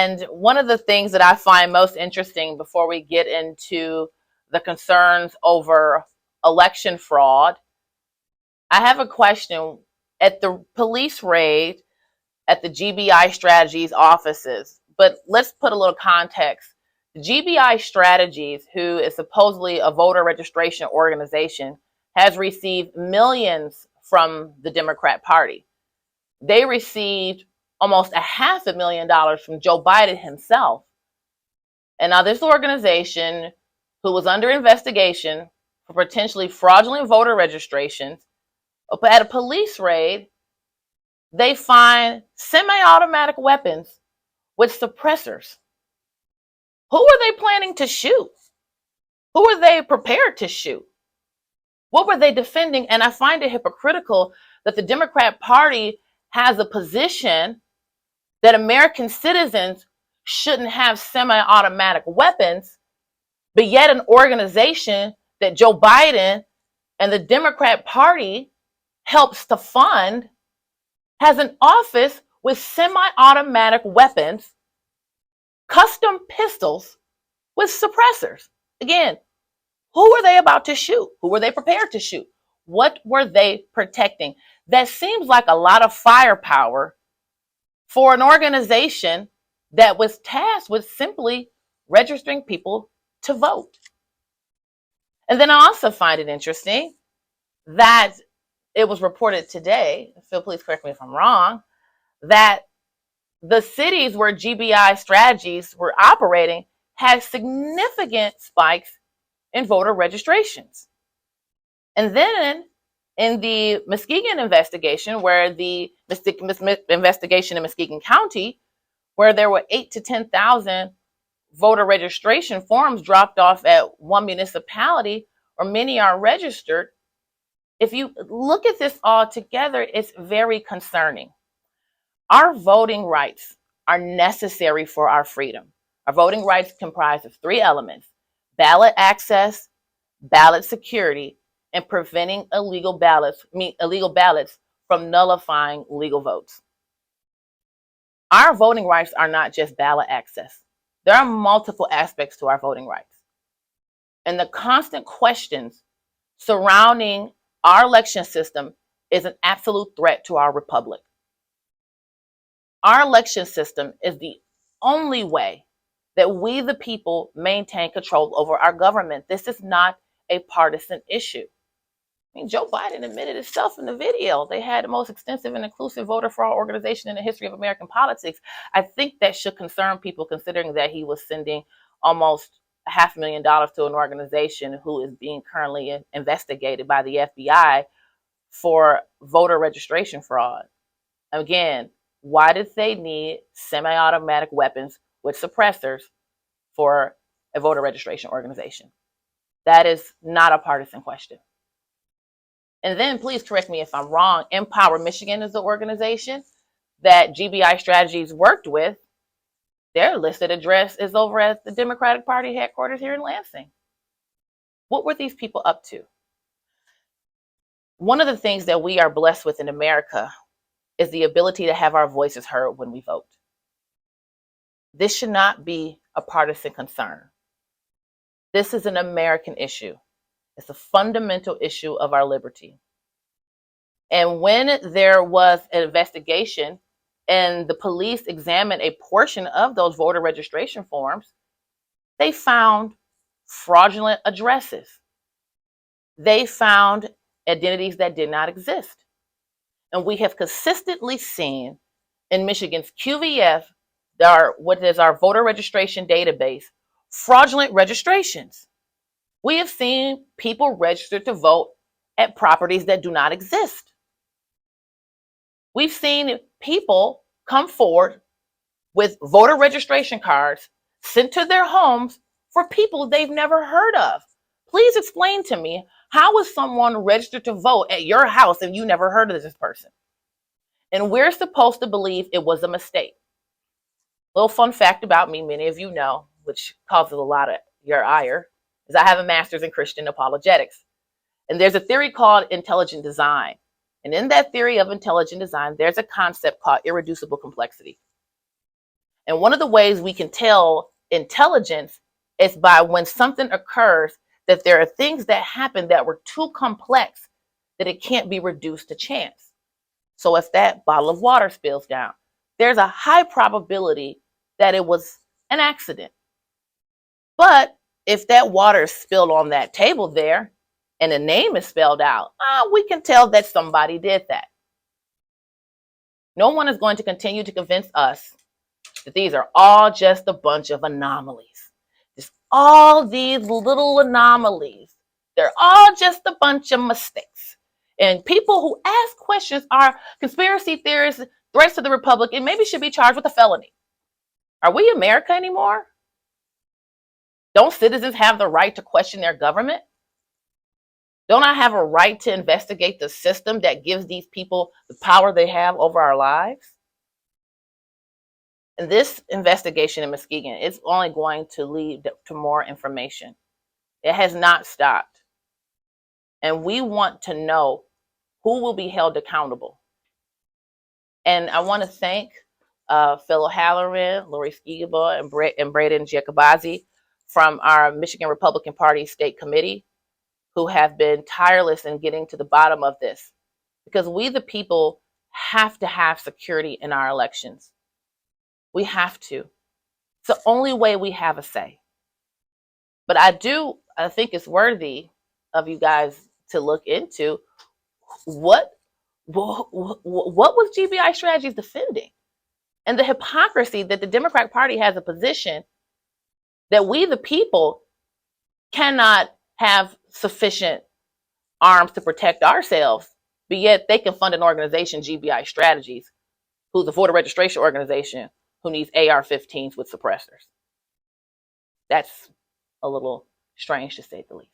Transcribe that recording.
And one of the things that I find most interesting before we get into the concerns over election fraud, I have a question. At the police raid at the GBI Strategies offices, but let's put a little context. The GBI Strategies, who is supposedly a voter registration organization, has received millions from the Democrat Party. They received almost $500,000 from Joe Biden himself. And now this organization, who was under investigation for potentially fraudulent voter registrations, at a police raid, they find semi-automatic weapons with suppressors. Who are they planning to shoot? Who are they prepared to shoot? What were they defending? And I find it hypocritical that the Democrat Party has a position that American citizens shouldn't have semi-automatic weapons, but yet an organization that Joe Biden and the Democrat Party helps to fund has an office with semi-automatic weapons, custom pistols with suppressors. Again, who were they about to shoot? Who were they prepared to shoot? What were they protecting? That seems like a lot of firepower for an organization that was tasked with simply registering people to vote. And then I also find it interesting that it was reported today, so please correct me if I'm wrong, that the cities where GBI Strategies were operating had significant spikes in voter registrations. And then in the Muskegon investigation, where the investigation in Muskegon County, where there were 8,000 to 10,000 voter registration forms dropped off at one municipality, or many are registered. If you look at this all together, it's very concerning. Our voting rights are necessary for our freedom. Our voting rights comprise of three elements: ballot access, ballot security, and preventing illegal ballots from nullifying legal votes. Our voting rights are not just ballot access. There are multiple aspects to our voting rights. And the constant questions surrounding our election system is an absolute threat to our republic. Our election system is the only way that we, the people, maintain control over our government. This is not a partisan issue. I mean, Joe Biden admitted himself in the video. They had the most extensive and inclusive voter fraud organization in the history of American politics. I think that should concern people, considering that he was sending almost $500,000 to an organization who is being currently investigated by the FBI for voter registration fraud. Again, why did they need semi-automatic weapons with suppressors for a voter registration organization? That is not a partisan question. And then please correct me if I'm wrong. Empower Michigan is the organization that GBI Strategies worked with. Their listed address is over at the Democratic Party headquarters here in Lansing. What were these people up to? One of the things that we are blessed with in America is the ability to have our voices heard when we vote. This should not be a partisan concern. This is an American issue. It's a fundamental issue of our liberty. And when there was an investigation and the police examined a portion of those voter registration forms, they found fraudulent addresses. They found identities that did not exist. And we have consistently seen in Michigan's QVF, what is our voter registration database, fraudulent registrations. We have seen people register to vote at properties that do not exist. We've seen people come forward with voter registration cards sent to their homes for people they've never heard of. Please explain to me, how is someone registered to vote at your house and you never heard of this person? And we're supposed to believe it was a mistake. Little fun fact about me, many of you know, which causes a lot of your ire, is I have a master's in Christian apologetics. And there's a theory called intelligent design. And in that theory of intelligent design, there's a concept called irreducible complexity. And one of the ways we can tell intelligence is by when something occurs that there are things that happen that were too complex that it can't be reduced to chance. So if that bottle of water spills down, there's a high probability that it was an accident. But if that water is spilled on that table there and a name is spelled out, we can tell that somebody did that. No one is going to continue to convince us that these are all just a bunch of anomalies. Just all these little anomalies. They're all just a bunch of mistakes. And people who ask questions are conspiracy theorists, threats to the republic, and maybe should be charged with a felony. Are we America anymore? Don't citizens have the right to question their government? Don't I have a right to investigate the system that gives these people the power they have over our lives? And this investigation in Muskegon is only going to lead to more information. It has not stopped. And we want to know who will be held accountable. And I want to thank Phil Halloran, Lori Skigaba, and Braden Giacobazzi from our Michigan Republican Party State Committee, who have been tireless in getting to the bottom of this. Because we, the people, have to have security in our elections. We have to. It's the only way we have a say. But I think it's worthy of you guys to look into what was GBI Strategies defending, and the hypocrisy that the Democratic Party has a position that we, the people, cannot have sufficient arms to protect ourselves, but yet they can fund an organization, GBI Strategies, who's a voter registration organization who needs AR-15s with suppressors. That's a little strange, to say the least.